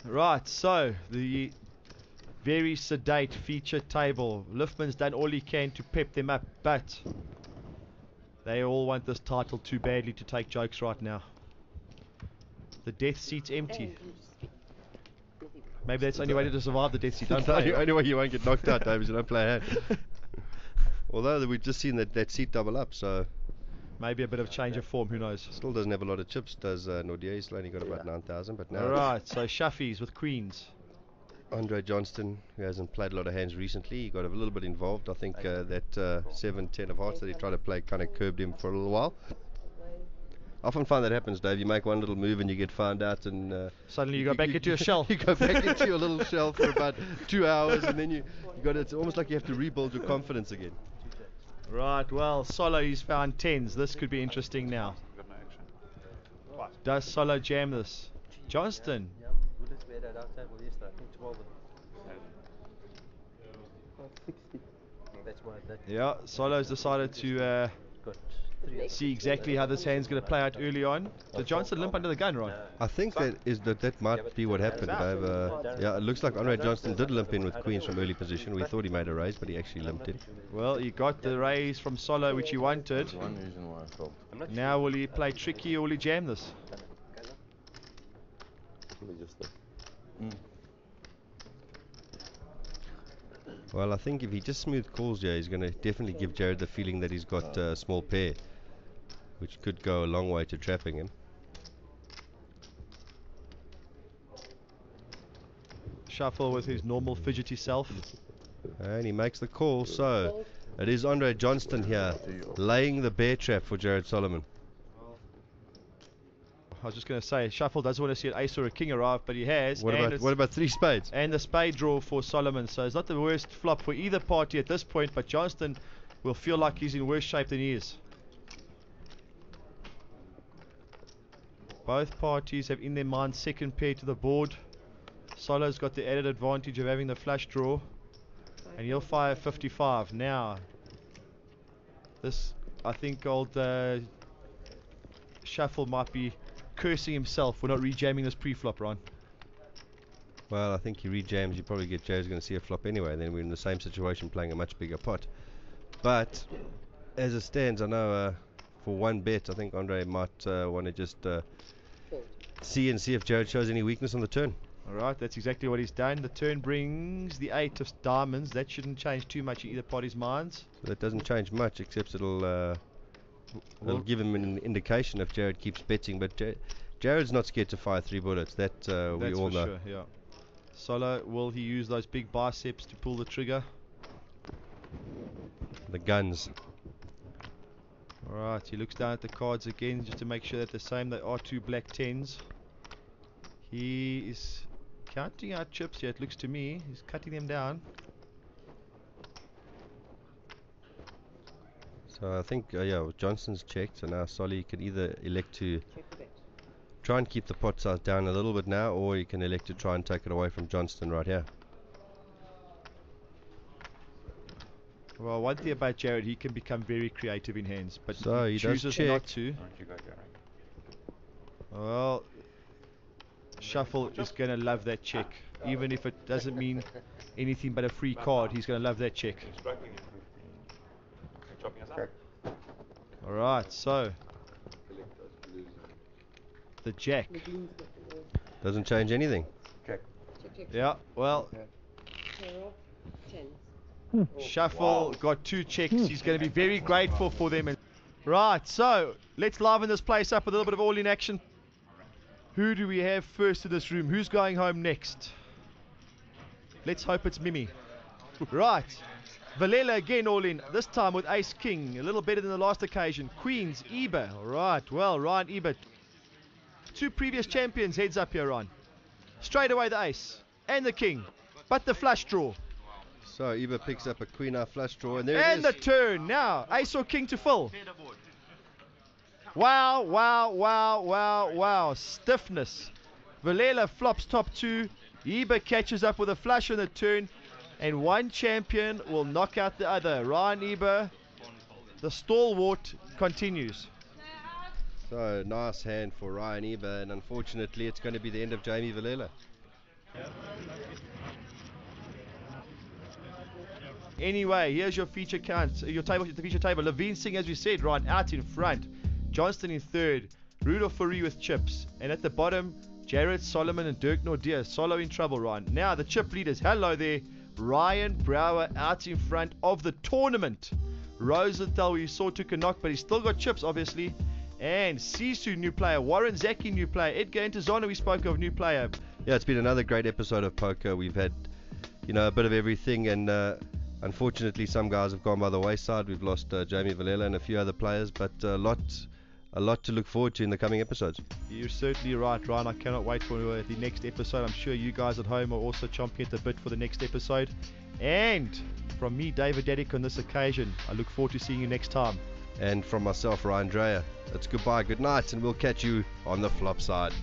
Right, so the very sedate feature table. Liftman's done all he can to pep them up, but they all want this title too badly to take jokes right now. The death seat's empty. Maybe that's the only way to survive the death seat. Don't play. The only way you won't get knocked out, Dave, is you don't play a hand. Although we've just seen that seat double up, so maybe a bit of change of form, who knows. Still doesn't have a lot of chips, does Nordier. He's only got about 9,000, but now. Alright, so Shuffies with queens. Andre Johnstone, who hasn't played a lot of hands recently, he got a little bit involved. I think that 7-10 of hearts that he tried to play kind of curbed him for a little while. I often find that happens, Dave. You make one little move and you get found out, and suddenly you go back into your shell. You go back into your little shell for about 2 hours, and then it's almost like you have to rebuild your confidence again. Right, well, Solo, he's found 10s. This could be interesting now. Does Solo jam this? Johnston. Yeah, Solo's decided to see exactly how this hand's going to play out early on. Did Johnston limp under the gun, right? I think that might be what happened, Dave. Yeah, it looks like Andre Johnstone did limp in with queens from early position. We thought he made a raise, but he actually limped in. Well, he got the raise from Solo, which he wanted. Now will he play tricky or will he jam this? Well, I think if he just smooth calls here, he's going to definitely give Jared the feeling that he's got a small pair, which could go a long way to trapping him. Shuffle with his normal fidgety self. And he makes the call, so it is Andre Johnstone here, laying the bear trap for Jared Solomon. I was just going to say, Shuffle doesn't want to see an ace or a king arrive, but he has. What about 3 spades? And the spade draw for Solomon. So it's not the worst flop for either party at this point, but Johnston will feel like he's in worse shape than he is. Both parties have in their mind second pair to the board. Solo's got the added advantage of having the flush draw, and he'll fire 55. Now, this, I think old Shuffle might be cursing himself for not rejamming this pre-flop, Ron. Well, I think he rejams, you probably get Jared's going to see a flop anyway, and then we're in the same situation playing a much bigger pot. But as it stands, I know for one bet, I think Andre might want to just see if Jared shows any weakness on the turn. Alright, that's exactly what he's done. The turn brings the 8 of diamonds. That shouldn't change too much in either party's minds. So that doesn't change much, except it'll give him an indication if Jared keeps betting. But Jared's not scared to fire 3 bullets. That we all know. Sure, yeah. Solo, will he use those big biceps to pull the trigger? The guns. Alright, he looks down at the cards again just to make sure that they're the same. They are 2 black 10s. He is counting out chips here, it looks to me. He's cutting them down. So I think, yeah, Johnston's checked, so now Solly can either elect to try and keep the pot size down a little bit now, or he can elect to try and take it away from Johnston right here. Well, one thing about Jared, he can become very creative in hands, but so he chooses does not to. Well, Shuffle is going to love that check. Even if it doesn't mean anything but a free card, he's going to love that check. Alright, so the jack doesn't change anything. Yeah, well, Shuffle got 2 checks. He's going to be very grateful for them. Right, so let's liven this place up with a little bit of all-in action. Who do we have first in this room? Who's going home next? Let's hope it's Mimi. Right. Valela again all in. This time with Ace King. A little better than the last occasion. Queens, Eber. Alright, well, Ryan Eber. 2 previous champions heads up here, Ryan. Straight away the Ace. And the King. But the flush draw. So Eber picks up a Queen Eye flush draw. And there it is. And the turn. Now, Ace or King to fill. Wow, wow, wow, wow, wow. Stiffness. Valela flops top 2. Eber catches up with a flush on the turn. And one champion will knock out the other. Ryan Eber, the stalwart, continues. So, nice hand for Ryan Eber. And unfortunately, it's going to be the end of Jamie Valela. Anyway, here's your feature count, your table, the feature table. Levine Singh, as we said, right out in front. Johnston in third. Rudolph Fourie with chips. And at the bottom, Jared Solomon and Dirk Nordier. Solo in trouble, Ryan. Now, the chip leaders. Hello there. Ryan Brower out in front of the tournament. Rosenthal, we saw took a knock, but he's still got chips, obviously. And Sisu, new player. Warren Zaki, new player. Edgar Intezana, we spoke of, new player. Yeah, it's been another great episode of poker. We've had, a bit of everything, and unfortunately some guys have gone by the wayside. We've lost Jamie Villela and a few other players, but a lot to look forward to in the coming episodes. You're certainly right, Ryan. I cannot wait for the next episode. I'm sure you guys at home are also chomping at the bit for the next episode. And from me, David Dedick, on this occasion, I look forward to seeing you next time. And from myself, Ryan Dreyer, it's goodbye, good night, and we'll catch you on the flop side.